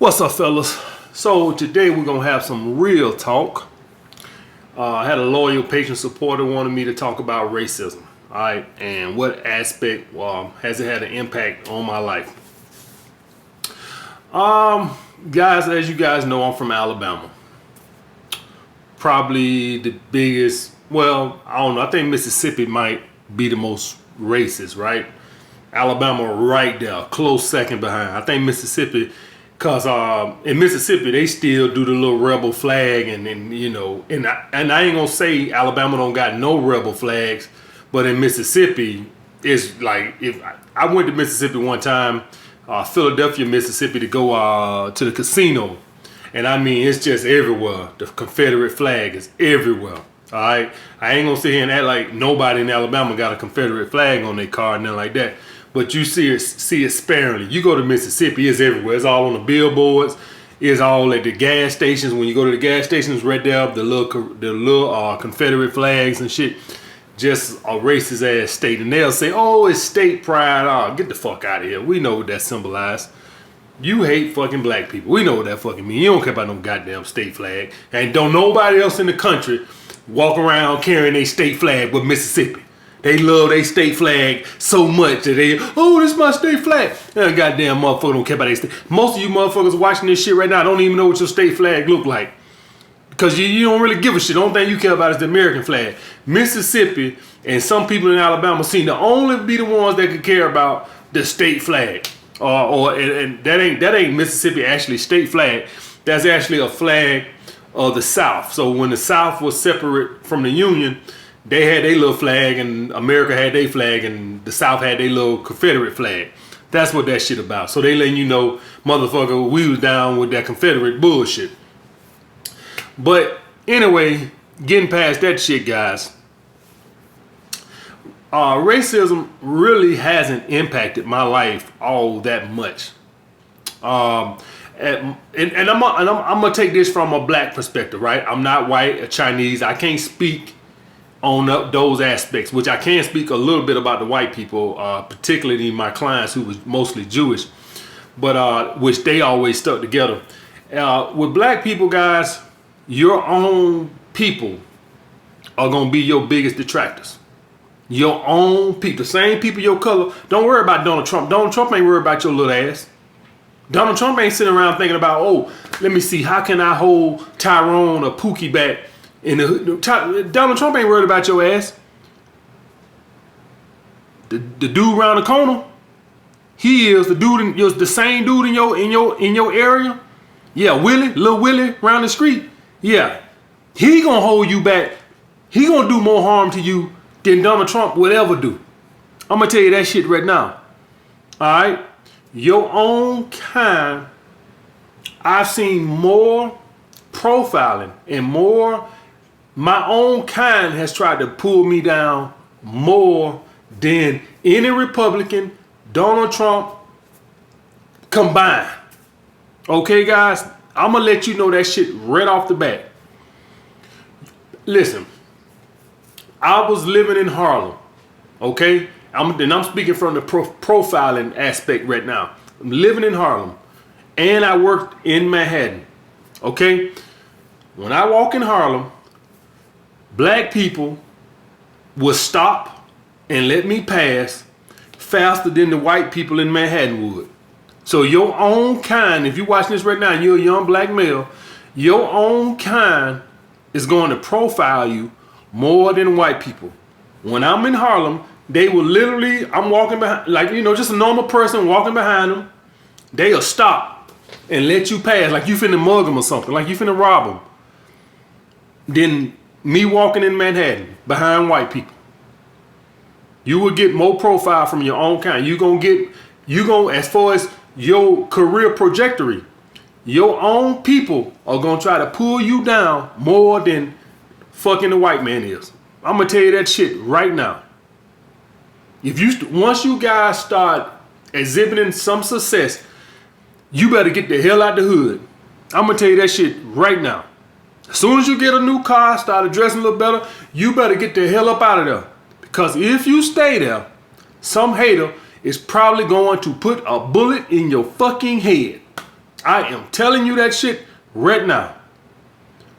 What's up, fellas? So today we're gonna have some real talk. I had a loyal patient supporter wanted me to talk about racism, all right, and what aspect has it had an impact on my life. Guys, as you guys know, I'm from Alabama. Probably the biggest. Well, I don't know. I think Mississippi might be the most racist, right? Alabama right there, close second behind. I think Mississippi. Cause in Mississippi they still do the little rebel flag and you know and I ain't gonna say Alabama don't got no rebel flags, but in Mississippi it's like if I went to Mississippi one time, Philadelphia, Mississippi to go to the casino, and I mean it's just everywhere. The Confederate flag is everywhere. All right, I ain't gonna sit here and act like nobody in Alabama got a Confederate flag on their car and nothing like that. But you see it sparingly. You go to Mississippi, it's everywhere. It's all on the billboards. It's all at the gas stations. When you go to the gas stations, right there, the little Confederate flags and shit. Just a racist ass state, and they'll say, "Oh, it's state pride." Oh, get the fuck out of here. We know what that symbolizes. You hate fucking black people. We know what that fucking means. You don't care about no goddamn state flag, and don't nobody else in the country walk around carrying a state flag with Mississippi. They love their state flag so much that this is my state flag. That goddamn motherfucker don't care about their state. Most of you motherfuckers watching this shit right now don't even know what your state flag look like. Because you don't really give a shit. The only thing you care about is the American flag. Mississippi and some people in Alabama seem to only be the ones that could care about the state flag. And that ain't Mississippi actually state flag. That's actually a flag of the South. So when the South was separate from the Union, they had their little flag, and America had their flag, and the South had their little Confederate flag. That's what that shit about. So they letting you know, motherfucker, we was down with that Confederate bullshit. But anyway, getting past that shit, guys. Racism really hasn't impacted my life all that much. And I'm gonna take this from a black perspective, right? I'm not white or Chinese. I can't speak on those aspects, which I can speak a little bit about the white people, particularly my clients who was mostly Jewish, but which they always stuck together. With black people, guys, your own people are gonna be your biggest detractors. Your own people, the same people your color. Don't worry about Donald Trump. Donald Trump ain't worried about your little ass. Donald Trump ain't sitting around thinking about, oh, let me see, how can I hold Tyrone or Pookie back? Donald Trump ain't worried about your ass. The dude around the corner, he is the same dude in your area. Yeah, Lil Willie around the street. Yeah, he gonna hold you back. He gonna do more harm to you than Donald Trump would ever do. I'm gonna tell you that shit right now. All right, your own kind. I've seen more profiling and more. My own kind has tried to pull me down more than any Republican, Donald Trump combined. Okay, guys, I'm gonna let you know that shit right off the bat. Listen, I was living in Harlem. Okay, I'm speaking from the profiling aspect right now. I'm living in Harlem, and I worked in Manhattan. Okay, when I walk in Harlem, black people will stop and let me pass faster than the white people in Manhattan would. So your own kind, if you're watching this right now and you're a young black male, your own kind is going to profile you more than white people. When I'm in Harlem, they will literally, I'm walking behind, like, just a normal person walking behind them, they'll stop and let you pass, like you finna mug them or something, like you finna rob them. Then me walking in Manhattan behind white people, you will get more profile from your own kind. As far as your career trajectory, your own people are gonna try to pull you down more than fucking the white man is. I'm gonna tell you that shit right now. Once you guys start exhibiting some success, you better get the hell out the hood. I'm gonna tell you that shit right now. As soon as you get a new car, start dressing a little better, you better get the hell up out of there. Because if you stay there, some hater is probably going to put a bullet in your fucking head. I am telling you that shit right now.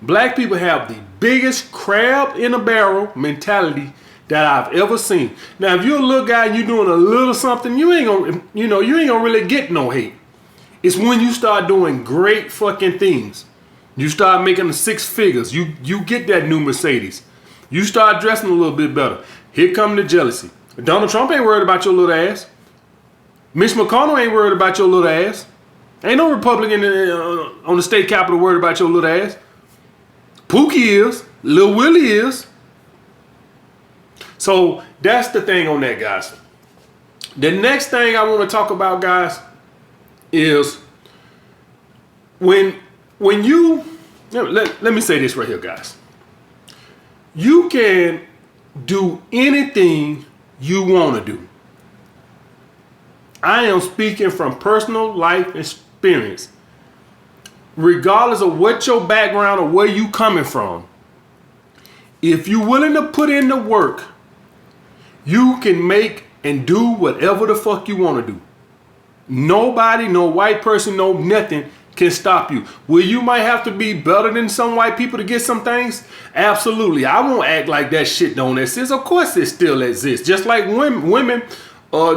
Black people have the biggest crab in a barrel mentality that I've ever seen. Now, if you're a little guy and you're doing a little something, you ain't gonna really get no hate. It's when you start doing great fucking things. You start making the six figures. You get that new Mercedes. You start dressing a little bit better. Here come the jealousy. Donald Trump ain't worried about your little ass. Mitch McConnell ain't worried about your little ass. Ain't no Republican on the state capitol worried about your little ass. Pookie is. Lil Willie is. So that's the thing on that, guys. The next thing I want to talk about, guys, is when you, let me say this right here, guys. You can do anything you want to do. I am speaking from personal life experience. Regardless of what your background or where you coming from, if you're willing to put in the work, you can make and do whatever the fuck you want to do. Nobody, no white person, no nothing can stop you. Well, you might have to be better than some white people to get some things. Absolutely. I won't act like that shit don't exist. Of course it still exists. Just like women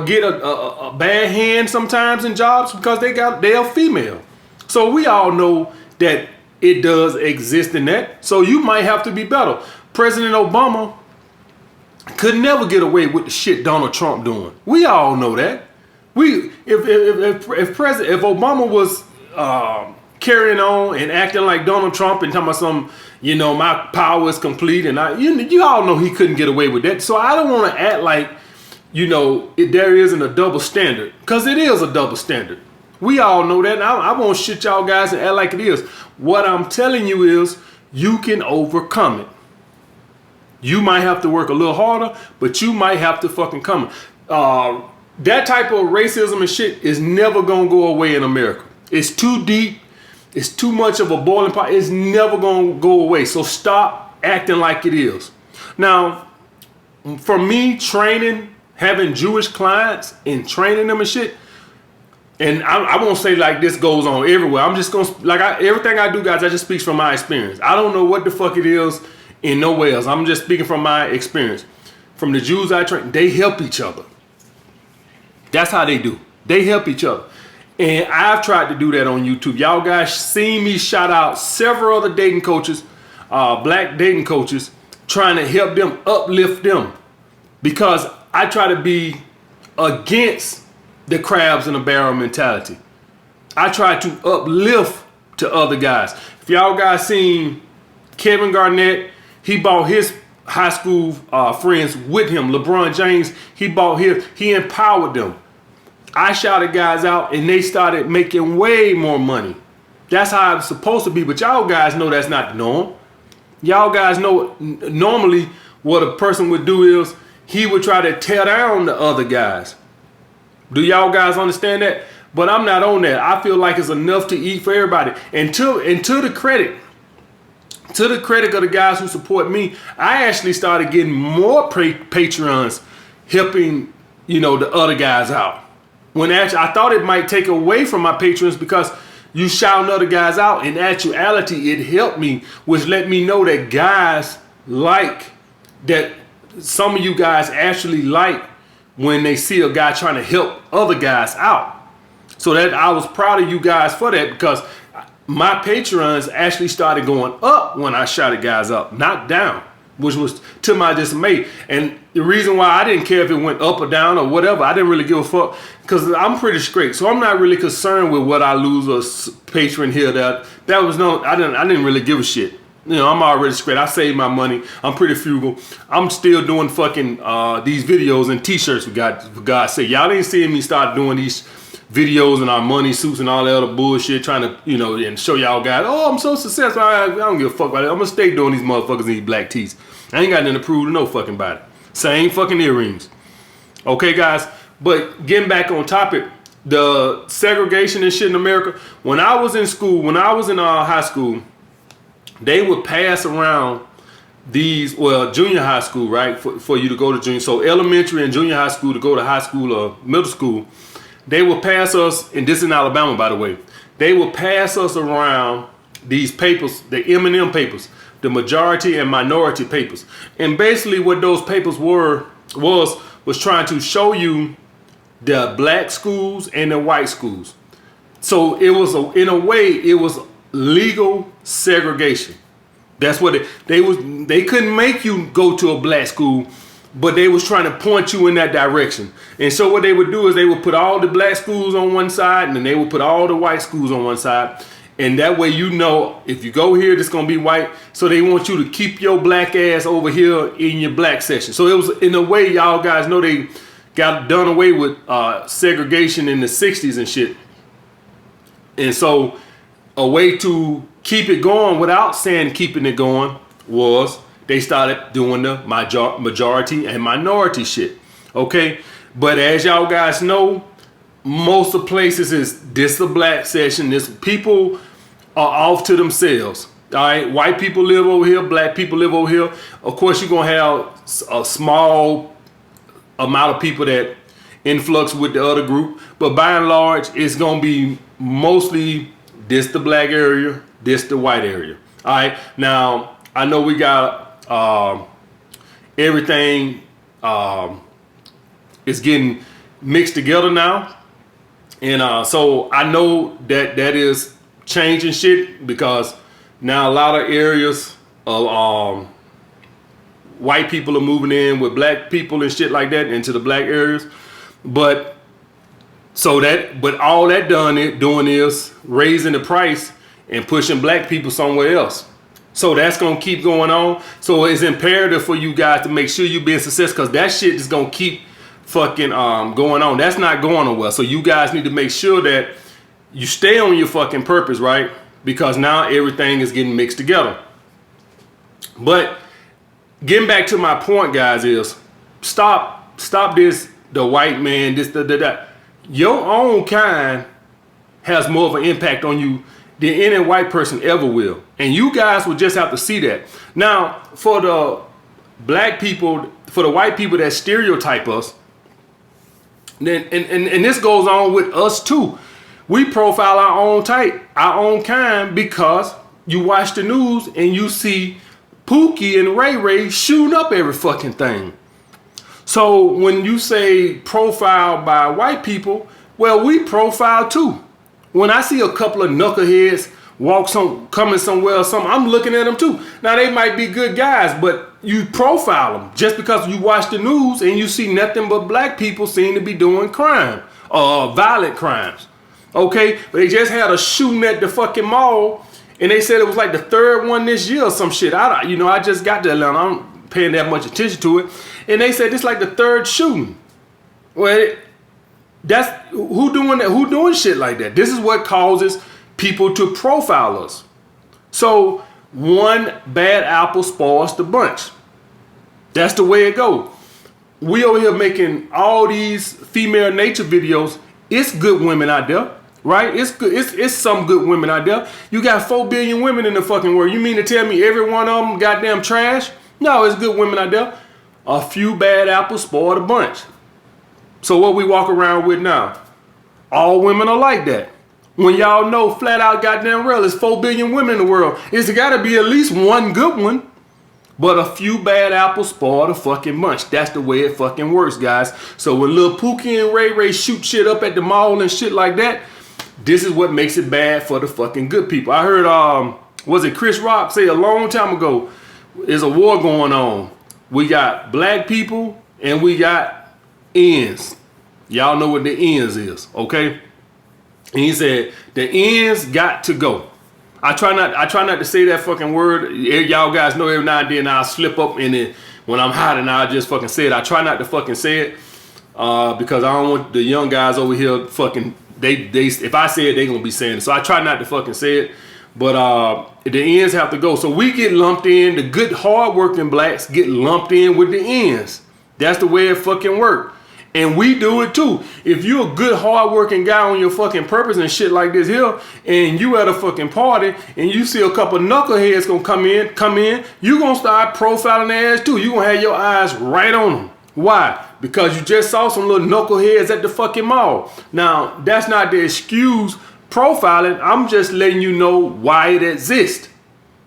get a bad hand sometimes in jobs because they're female. So we all know that it does exist in that. So you might have to be better. President Obama could never get away with the shit Donald Trump doing. We all know that. If Obama was carrying on and acting like Donald Trump and talking about my power is complete, and you all know he couldn't get away with that. So I don't want to act like there isn't a double standard, because it is a double standard. We all know that. And I won't shit y'all guys and act like it is. What I'm telling you is you can overcome it. You might have to work a little harder, but you might have to fucking come it. That type of racism and shit is never gonna go away in America. It's too deep. It's too much of a boiling pot. It's never gonna go away. So stop acting like it is. Now, for me, having Jewish clients and training them and shit, and I won't say like this goes on everywhere. I'm just gonna everything I do, guys. I just speak from my experience. I don't know what the fuck it is in nowhere else. I'm just speaking from my experience. From the Jews I train, they help each other. That's how they do. They help each other. And I've tried to do that on YouTube. Y'all guys seen me shout out several other dating coaches, black dating coaches, trying to help them, uplift them, because I try to be against the crabs in a barrel mentality. I try to uplift to other guys. If y'all guys seen Kevin Garnett, he bought his high school friends with him. LeBron James, he empowered them. I shouted guys out and they started making way more money. That's how it's supposed to be, but y'all guys know that's not the norm. Y'all guys know normally what a person would do is he would try to tear down the other guys. Do y'all guys understand that? But I'm not on that. I feel like it's enough to eat for everybody. And to the credit of the guys who support me, I actually started getting more Patreons helping, the other guys out. When actually I thought it might take away from my patrons because you shouting other guys out. In actuality, it helped me, which let me know that guys like that. Some of you guys actually like when they see a guy trying to help other guys out. So that I was proud of you guys for that, because my patrons actually started going up when I shouted guys up, not down, which was to my dismay. And the reason why I didn't care if it went up or down or whatever, I didn't really give a fuck, because I'm pretty straight. So I'm not really concerned with what I lose a patron here. That was I didn't really give a shit. I'm already straight. I saved my money. I'm pretty frugal. I'm still doing fucking these videos and t-shirts for God's sake. Y'all ain't seeing me start doing these videos and our money suits and all that other bullshit, trying to, and show y'all guys, oh, I'm so successful. I don't give a fuck about it. I'm gonna stay doing these motherfuckers in these black tees. I ain't got nothing to prove to no fucking body. Same fucking earrings. Okay, guys, but getting back on topic, the segregation and shit in America. When I was in school, high school, they would pass around junior high school, right? For you to go to junior. So elementary and junior high school to go to high school or middle school, they would pass us, and this is in Alabama, by the way. they would pass us around these papers, the M&M papers, the majority and minority papers. And basically what those papers was trying to show you the black schools and the white schools. So it was, in a way, it was legal segregation. That's what they couldn't make you go to a black school, but they was trying to point you in that direction. And so what they would do is they would put all the black schools on one side, and then they would put all the white schools on one side. And that way, you know, if you go here, it's going to be white. So they want you to keep your black ass over here in your black section. So it was, in a way, y'all guys know they got done away with segregation in the 60s and shit. And so a way to keep it going without saying keeping it going was they started doing the majority and minority shit. Okay? But as y'all guys know, most of the places is this the black section. This people are off to themselves. All right, white people live over here, black people live over here. Of course, you're gonna have a small amount of people that influx with the other group, but by and large, it's gonna be mostly this the black area, this the white area. All right, now I know we got everything is getting mixed together now. And so I know that is changing shit, because now a lot of areas of white people are moving in with black people and shit like that into the black areas. But all that doing is raising the price and pushing black people somewhere else. So that's gonna keep going on. So it's imperative for you guys to make sure you being successful, because that shit is gonna keep fucking going on. That's not going nowhere. So you guys need to make sure that you stay on your fucking purpose, right? Because now everything is getting mixed together. But getting back to my point, guys, is stop this, the white man, this, that. Your own kind has more of an impact on you than any white person ever will. And you guys will just have to see that. Now, for the black people, for the white people that stereotype us, then and this goes on with us too. We profile our own type, our own kind, because you watch the news and you see Pookie and Ray Ray shooting up every fucking thing. So when you say profile by white people, well, we profile too. When I see a couple of knuckleheads coming somewhere or something, I'm looking at them too. Now they might be good guys, but you profile them just because you watch the news and you see nothing but black people seem to be doing crime, violent crimes. Okay, but they just had a shooting at the fucking mall, and they said it was like the third one this year or some shit. I just got to Atlanta. I'm paying that much attention to it, and they said it's like the third shooting. Well, that's who doing that? Who doing shit like that? This is what causes people to profile us. So one bad apple spoils the bunch. That's the way it goes. We over here making all these female nature videos. It's good women out there, right? It's good. It's some good women out there. You got 4 billion women in the fucking world. You mean to tell me every one of them goddamn trash? No, it's good women out there. A few bad apples spoil the bunch. So what we walk around with now? All women are like that. When y'all know flat out goddamn real, there's 4 billion women in the world. It's gotta be at least one good one. But a few bad apples spoil the fucking bunch. That's the way it fucking works, guys. So when Lil Pookie and Ray Ray shoot shit up at the mall and shit like that, this is what makes it bad for the fucking good people. I heard, was it Chris Rock say a long time ago, there's a war going on. We got black people and we got ends. Y'all know what the ends is, okay? And he said the ends got to go. I try not to say that fucking word. Y'all guys know every now and then I'll slip up in it when I'm hot and I'll just fucking say it. I try not to fucking say it because I don't want the young guys over here fucking, they if I say it, they gonna be saying it. So I try not to fucking say it. But the ends have to go. So we get lumped in, the good hard-working blacks get lumped in with the ends. That's the way it fucking works. And we do it too. If you're a good hard-working guy on your fucking purpose and shit like this here, and you at a fucking party, and you see a couple knuckleheads gonna come in, you gonna start profiling their ass too. You gonna have your eyes right on them. Why? Because you just saw some little knuckleheads at the fucking mall. Now, that's not the excuse profiling. I'm just letting you know why it exists.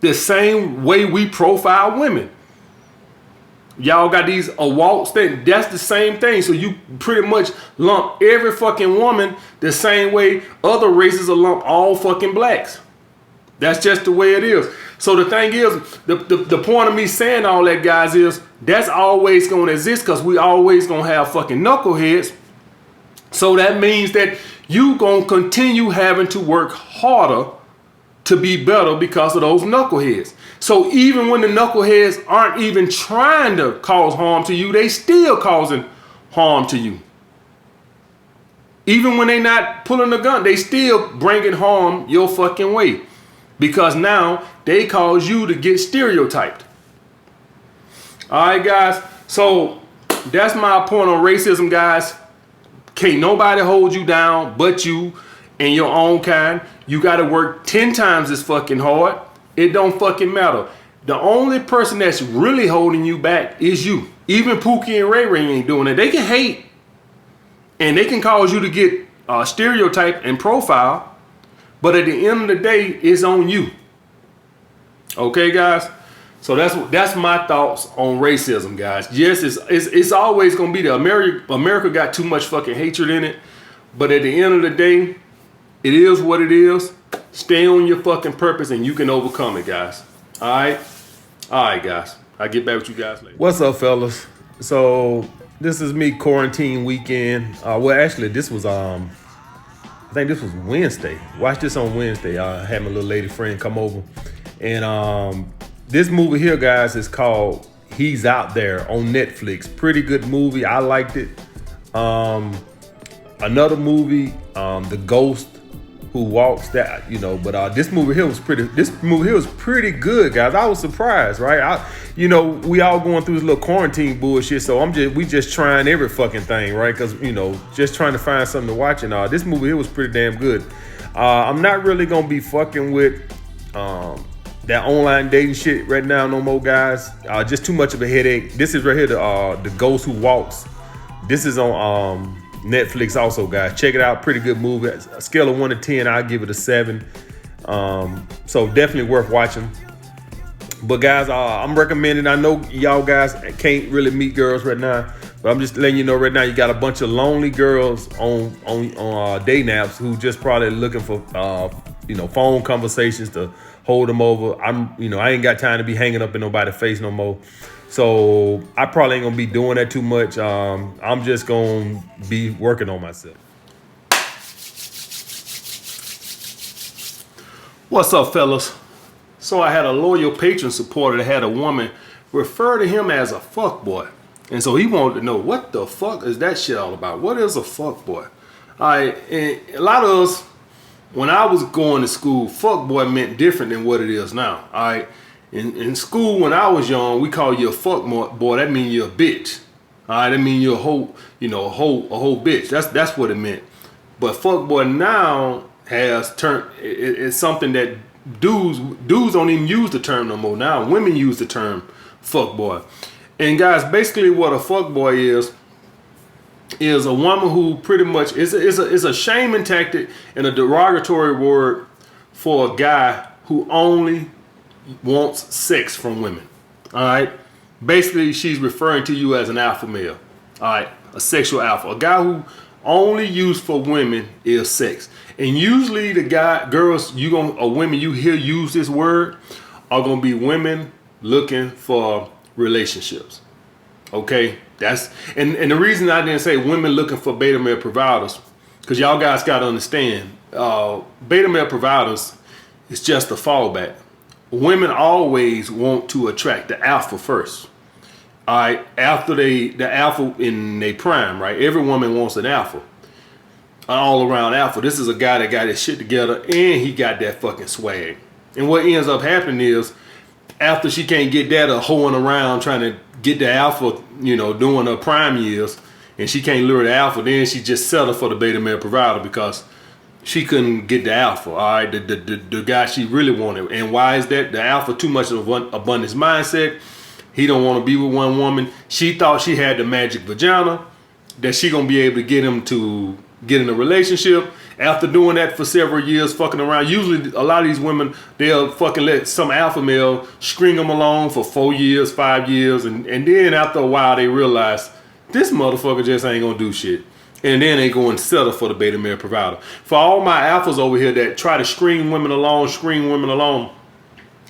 The same way we profile women. Y'all got these awards thing. That's the same thing. So you pretty much lump every fucking woman the same way other races will lump all fucking blacks. That's just the way it is. So the thing is, the point of me saying all that, guys, is that's always going to exist because we always going to have fucking knuckleheads. So that means that you going to continue having to work harder to be better because of those knuckleheads. So even when the knuckleheads aren't even trying to cause harm to you, they still causing harm to you. Even when they not pulling the gun, they still bringing harm your fucking way. Because now they cause you to get stereotyped. All right, guys. So that's my point on racism, guys. Can't nobody hold you down but you and your own kind. You got to work 10 times as fucking hard. It don't fucking matter. The only person that's really holding you back is you. Even Pookie and Ray Ray ain't doing it. They can hate and they can cause you to get stereotyped and profile. But at the end of the day, it's on you. Okay, guys? So that's my thoughts on racism, guys. Yes, it's always going to be America got too much fucking hatred in it. But at the end of the day, it is what it is. Stay on your fucking purpose and you can overcome it, guys. All right? All right, guys. I'll get back with you guys later. What's up, fellas? So this is me quarantine weekend. Well, actually, this was I think this was Wednesday. Watch this on Wednesday. I had my little lady friend come over. And this movie here, guys, is called He's Out There on Netflix. Pretty good movie. I liked it. Another movie, The Ghost Who Walks, that, you know, but this movie here was pretty good, guys. I was surprised, right? We all going through this little quarantine bullshit, so we just trying every fucking thing, right? Because, just trying to find something to watch, and this movie here was pretty damn good. I'm not really gonna be fucking with that online dating shit right now no more, guys. Just too much of a headache. This is right here, The Ghost Who Walks. This is on Netflix also, guys. Check it out. Pretty good movie. A scale of 1 to 10, I'll give it a 7. So definitely worth watching. But guys, I'm recommending. I know y'all guys can't really meet girls right now, but I'm just letting you know right now, you got a bunch of lonely girls on dating apps who just probably looking for phone conversations to hold them over. I ain't got time to be hanging up in nobody's face no more. So I probably ain't gonna be doing that too much. I'm just gonna be working on myself. What's up, fellas? So I had a loyal patron supporter that had a woman refer to him as a fuckboy. And so he wanted to know, what the fuck is that shit all about? What is a fuckboy? And a lot of us, when I was going to school, fuckboy meant different than what it is now. All right. In school, when I was young, we call you a fuck boy. That means you're a bitch. All right, that means you're a whole bitch. That's what it meant. But fuck boy now has turned. It's something that dudes don't even use the term no more. Now women use the term fuck boy. And guys, basically what a fuck boy is a woman who pretty much is a shaming tactic and a derogatory word for a guy who only wants sex from women. All right, basically she's referring to you as an alpha male. All right, a sexual alpha, a guy who only used for women is sex. And usually the girls women you hear use this word are gonna be women looking for relationships. Okay, and the reason I didn't say women looking for beta male providers, because y'all guys gotta understand, beta male providers is just a fallback. Women always want to attract the alpha first. All right, after the alpha in their prime, right? Every woman wants an alpha, an all-around alpha. This is a guy that got his shit together and he got that fucking swag. And what ends up happening is, after she can't get that, hoeing around trying to get the alpha, during her prime years, and she can't lure the alpha, then she just settled for the beta male provider because she couldn't get the alpha, all right, the guy she really wanted. And why is that? The alpha too much of an abundance mindset. He don't want to be with one woman. She thought she had the magic vagina that she gonna be able to get him to get in a relationship. After doing that for several years, fucking around, usually a lot of these women, they'll fucking let some alpha male string them along for 4 years, 5 years, and then after a while they realize this motherfucker just ain't gonna do shit. And then they go and settle for the beta male provider. For all my alphas over here that try to string women along,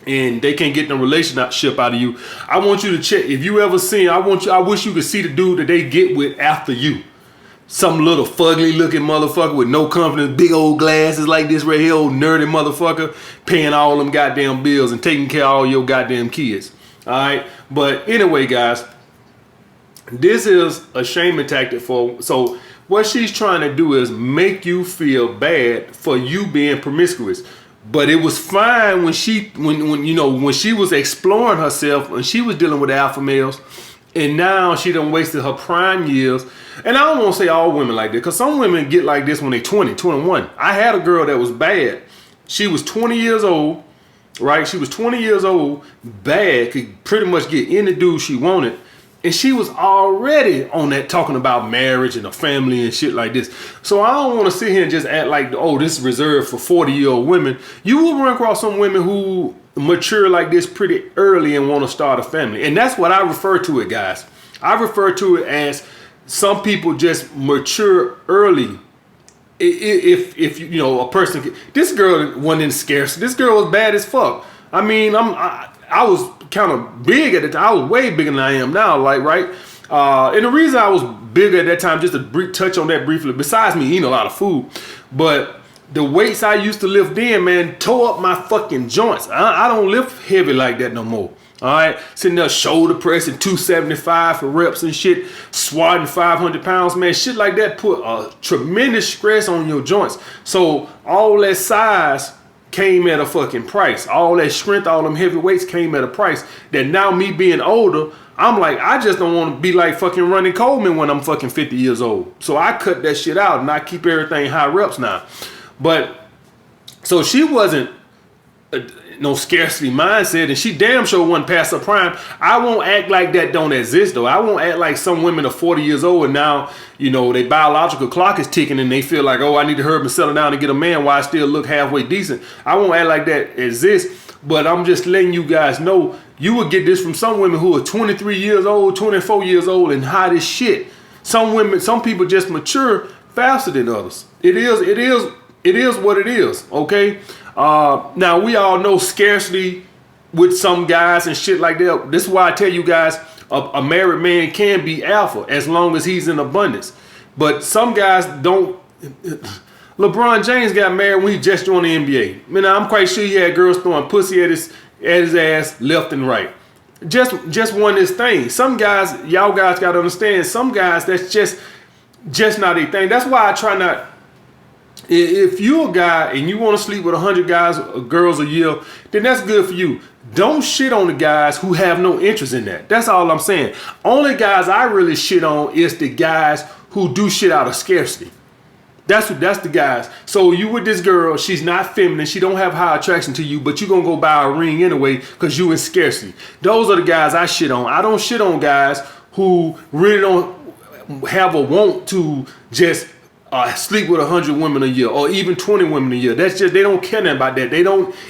and they can't get no relationship out of you, I want you to check. If you ever seen, I wish you could see the dude that they get with after you. Some little fugly looking motherfucker with no confidence, big old glasses like this right here, old nerdy motherfucker, paying all them goddamn bills and taking care of all your goddamn kids. All right. But anyway, guys, this is a shaming tactic so what she's trying to do is make you feel bad for you being promiscuous. But it was fine when she was exploring herself and she was dealing with alpha males, and now she done wasted her prime years. And I don't want to say all women like that, because some women get like this when they 20, 21. I had a girl that was bad. She was 20 years old, right? She was 20 years old, bad, could pretty much get any dude she wanted. And she was already on that talking about marriage and a family and shit like this. So I don't want to sit here and just act like, oh, this is reserved for 40-year-old women. You will run across some women who mature like this pretty early and want to start a family. And that's what I refer to it, guys. I refer to it as some people just mature early. If you know, a person, this girl wasn't in scarcity. This girl was bad as fuck. I mean, I was kind of big at the time. I was way bigger than I am now, like, right? And the reason I was bigger at that time, just to touch on that briefly, besides me eating a lot of food, but the weights I used to lift then, man, tore up my fucking joints. I don't lift heavy like that no more. All right, sitting there shoulder pressing 275 for reps and shit, squatting 500 pounds, man, shit like that put a tremendous stress on your joints. So all that size came at a fucking price. All that strength, all them heavy weights came at a price that now me being older, I'm like, I just don't want to be like fucking Ronnie Coleman when I'm fucking 50 years old. So I cut that shit out and I keep everything high reps now. But so she wasn't no scarcity mindset, and she damn sure wasn't past her prime. I won't act like that don't exist though. I won't act like some women are 40 years old and now, you know, their biological clock is ticking and they feel like, oh, I need to hurry up and settle down and get a man while I still look halfway decent. I won't act like that exists, but I'm just letting you guys know you would get this from some women who are 23 years old, 24 years old and hot as shit. Some people just mature faster than others. It is what it is, okay? Now we all know scarcity with some guys and shit like that. This is why I tell you guys, a married man can be alpha as long as he's in abundance. But some guys don't. LeBron James got married when he just joined the NBA. Man, I'm quite sure he had girls throwing pussy at his ass left and right. Just one of his things. Some guys, y'all guys got to understand, some guys that's just not a thing. That's why I try not. If you're a guy and you want to sleep with 100 guys or girls a year, then that's good for you. Don't shit on the guys who have no interest in that. That's all I'm saying. Only guys I really shit on is the guys who do shit out of scarcity. That's the guys. So you with this girl, she's not feminine, she don't have high attraction to you, but you gonna go buy a ring anyway because you in scarcity. Those are the guys I shit on. I don't shit on guys who really don't have a want to just sleep with 100 women a year or even 20 women a year. That's just, they don't care nothing about that.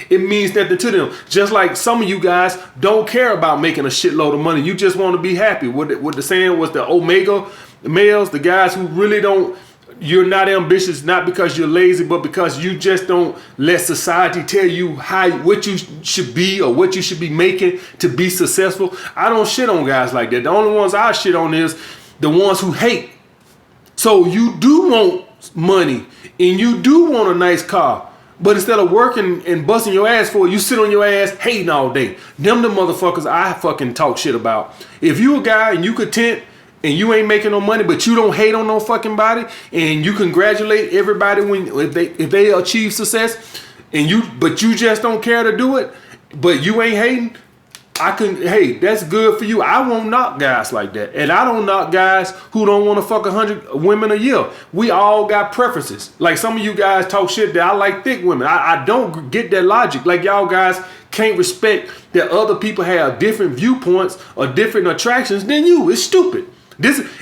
It means nothing to them. Just like some of you guys don't care about making a shitload of money. You just want to be happy. What the saying was, the omega males, the guys who really don't, you're not ambitious, not because you're lazy, but because you just don't let society tell you what you should be or what you should be making to be successful. I don't shit on guys like that. The only ones I shit on is the ones who hate. So you do want money and you do want a nice car, but instead of working and busting your ass for it, you sit on your ass hating all day. Them the motherfuckers I fucking talk shit about. If you a guy and you content and you ain't making no money, but you don't hate on no fucking body, and you congratulate everybody if they achieve success, but you just don't care to do it, but you ain't hating, hey, that's good for you. I won't knock guys like that. And I don't knock guys who don't want to fuck 100 women a year. We all got preferences. Like some of you guys talk shit that I like thick women. I don't get that logic. Like y'all guys can't respect that other people have different viewpoints or different attractions than you. It's stupid.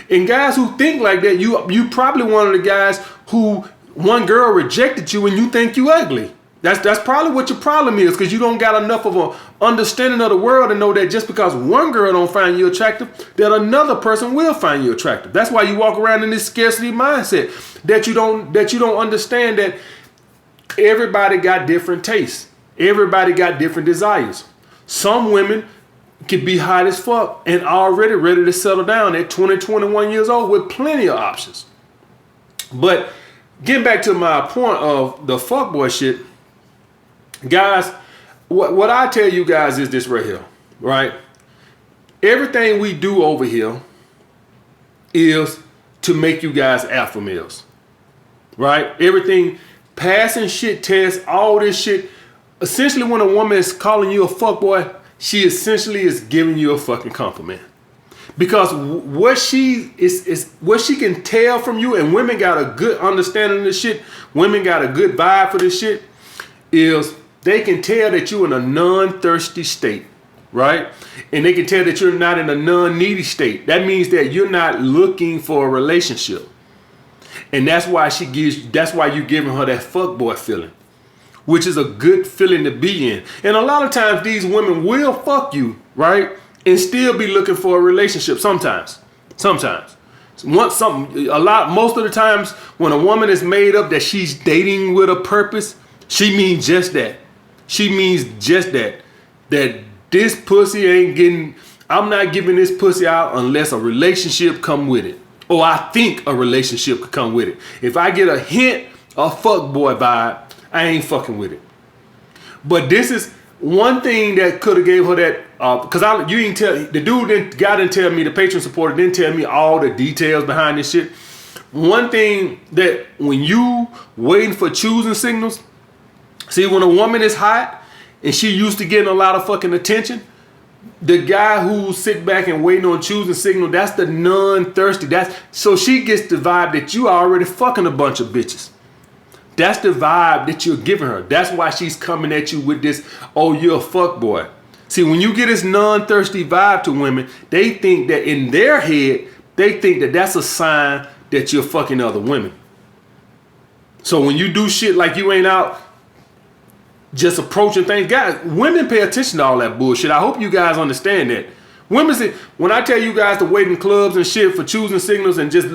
And guys who think like that, you probably one of the guys who one girl rejected you and you think you ugly. That's probably what your problem is, because you don't got enough of an understanding of the world to know that just because one girl don't find you attractive, that another person will find you attractive. That's why you walk around in this scarcity mindset, that you don't understand that everybody got different tastes. Everybody got different desires. Some women could be hot as fuck and already ready to settle down at 20, 21 years old with plenty of options. But getting back to my point of the fuckboy shit, guys, what I tell you guys is this right here, right? Everything we do over here is to make you guys alpha males, right? Everything, passing shit tests, all this shit. Essentially, when a woman is calling you a fuckboy, she essentially is giving you a fucking compliment. Because what she is what she can tell from you, and women got a good understanding of this shit, women got a good vibe for this shit, is they can tell that you're in a non-thirsty state, right? And they can tell that you're not in a non-needy state. That means that you're not looking for a relationship. And that's why you're giving her that fuckboy feeling, which is a good feeling to be in. And a lot of times these women will fuck you, right? And still be looking for a relationship sometimes. Most of the times when a woman is made up that she's dating with a purpose, she means just that. She means just that this pussy ain't getting, I'm not giving this pussy out unless a relationship come with it. Or I think a relationship could come with it. If I get a hint of fuckboy vibe, I ain't fucking with it. But this is one thing that could have gave her that, because you didn't tell, the guy didn't tell me, the patron supporter didn't tell me all the details behind this shit. One thing that when you waiting for choosing signals, see, when a woman is hot and she used to getting a lot of fucking attention, the guy who sit back and waiting on choosing signal, that's the non-thirsty. So she gets the vibe that you already fucking a bunch of bitches. That's the vibe that you're giving her. That's why she's coming at you with this, oh, you're a fuckboy. See, when you get this non-thirsty vibe to women, they think that in their head, they think that that's a sign that you're fucking other women. So when you do shit like you ain't out just approaching things, guys, women pay attention to all that bullshit. I hope you guys understand that. Women say, when I tell you guys to wait in clubs and shit for choosing signals, and just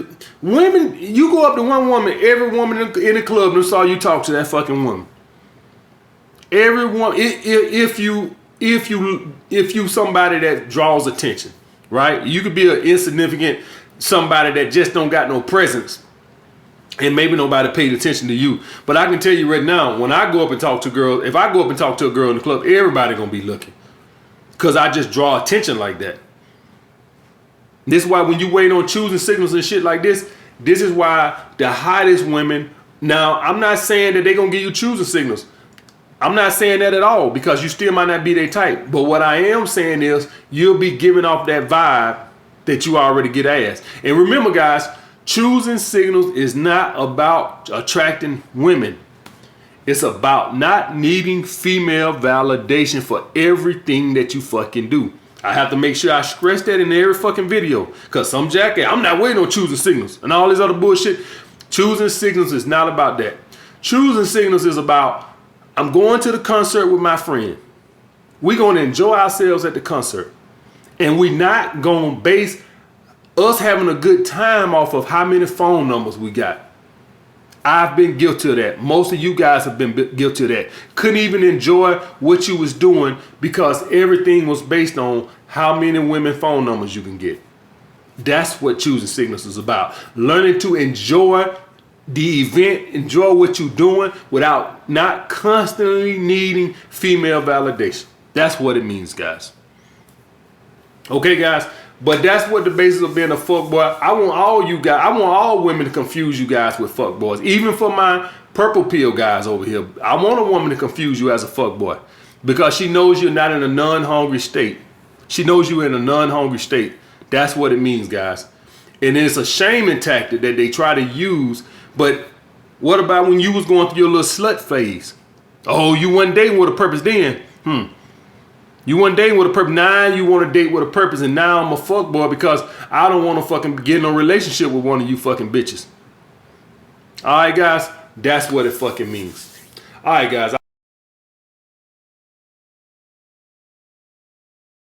women, you go up to one woman, every woman in the club who saw you talk to that fucking woman. Everyone, if you somebody that draws attention, right? You could be an insignificant somebody that just don't got no presence, and maybe nobody paid attention to you. But I can tell you right now, when I go up and talk to girls, if I go up and talk to a girl in the club, everybody gonna be looking. Because I just draw attention like that. This is why when you wait on choosing signals and shit like this is why the hottest women, now I'm not saying that they're going to give you choosing signals. I'm not saying that at all, because you still might not be their type. But what I am saying is you'll be giving off that vibe that you already get ass. And remember, guys, choosing signals is not about attracting women. It's about not needing female validation for everything that you fucking do. I have to make sure I stress that in every fucking video, because some jackass, I'm not waiting on choosing signals and all this other bullshit. Choosing signals is not about that. Choosing signals is about, I'm going to the concert with my friend. We're going to enjoy ourselves at the concert. And we're not going to base us having a good time off of how many phone numbers we got. I've been guilty of that. Most of you guys have been guilty of that. Couldn't even enjoy what you was doing because everything was based on how many women phone numbers you can get. That's what choosing signals is about. Learning to enjoy the event, enjoy what you're doing without not constantly needing female validation. That's what it means, guys. Okay, guys. But that's what the basis of being a fuckboy. I want all you guys, I want all women to confuse you guys with fuckboys. Even for my purple pill guys over here, I want a woman to confuse you as a fuckboy, because she knows you're not in a non-hungry state. She knows you're in a non-hungry state. That's what it means, guys. And it's a shaming tactic that they try to use. But what about when you was going through your little slut phase? Oh, you wasn't dating with a purpose then? You want dating with a purpose. Now you want to date with a purpose, and now I'm a fuck boy because I don't want to fucking get in a relationship with one of you fucking bitches. All right, guys, that's what it fucking means. All right, guys.